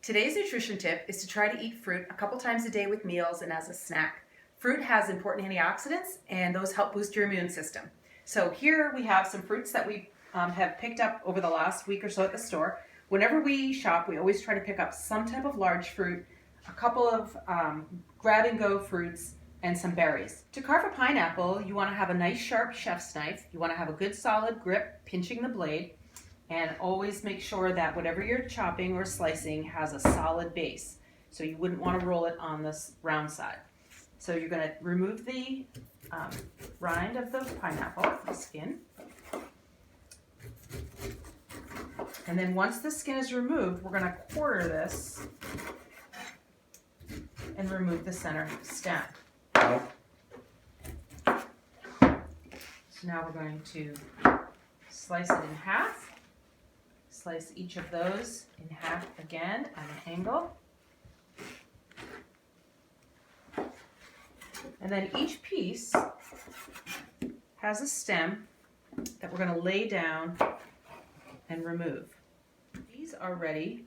Today's nutrition tip is to try to eat fruit a couple times a day with meals and as a snack. Fruit has important antioxidants and those help boost your immune system. So here we have some fruits that we have picked up over the last week or so at the store. Whenever we shop, we always try to pick up some type of large fruit, a couple of grab-and-go fruits, and some berries. To carve a pineapple, you want to have a nice sharp chef's knife. You want to have a good solid grip, pinching the blade, and always make sure that whatever you're chopping or slicing has a solid base. So you wouldn't want to roll it on this round side. So you're going to remove the rind of the pineapple, the skin. And then once the skin is removed, we're going to quarter this and remove the center stem. So now we're going to slice it in half. Slice each of those in half again at an angle. And then each piece has a stem that we're going to lay down and remove. These are ready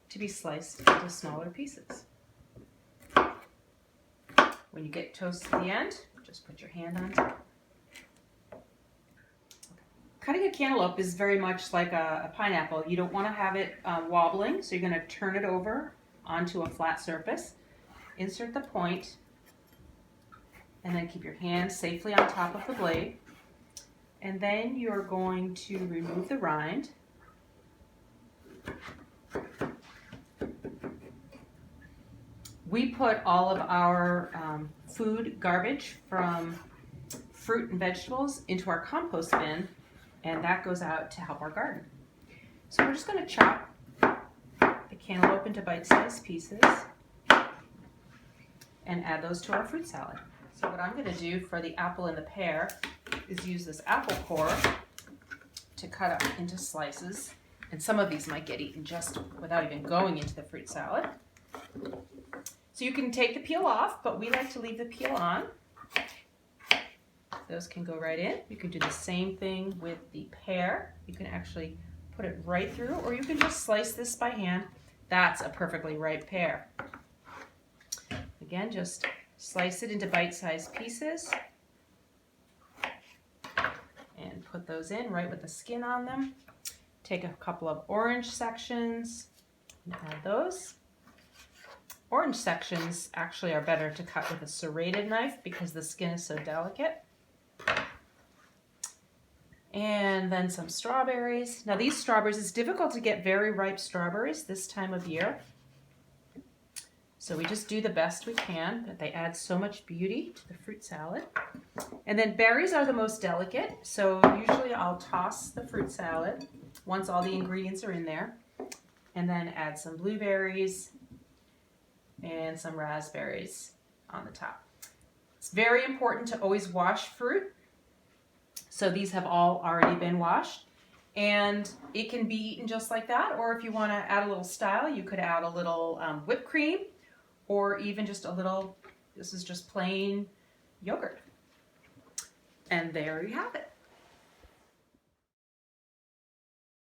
to be sliced into smaller pieces. When you get toast to the end, just put your hand on top. Cutting a cantaloupe is very much like a pineapple. You don't want to have it wobbling, so you're going to turn it over onto a flat surface. Insert the point, and then keep your hand safely on top of the blade. And then you're going to remove the rind. We put all of our food garbage from fruit and vegetables into our compost bin, and that goes out to help our garden. So we're just going to chop the cantaloupe into bite-sized pieces and add those to our fruit salad. So what I'm going to do for the apple and the pear is use this apple core to cut up into slices, and some of these might get eaten just without even going into the fruit salad. So you can take the peel off, but we like to leave the peel on. Those can go right in. You can do the same thing with the pear. You can actually put it right through, or you can just slice this by hand. That's a perfectly ripe pear. Again, just slice it into bite-sized pieces and put those in right with the skin on them. Take a couple of orange sections and add those. Orange sections actually are better to cut with a serrated knife because the skin is so delicate. And then some strawberries. Now these strawberries, it's difficult to get very ripe strawberries this time of year. So we just do the best we can, but they add so much beauty to the fruit salad. And then berries are the most delicate, so usually I'll toss the fruit salad once all the ingredients are in there, and then add some blueberries and some raspberries on the top. It's very important to always wash fruit. So these have all already been washed, and it can be eaten just like that, or if you want to add a little style, you could add a little whipped cream, or even just a little, this is just plain yogurt. And there you have it.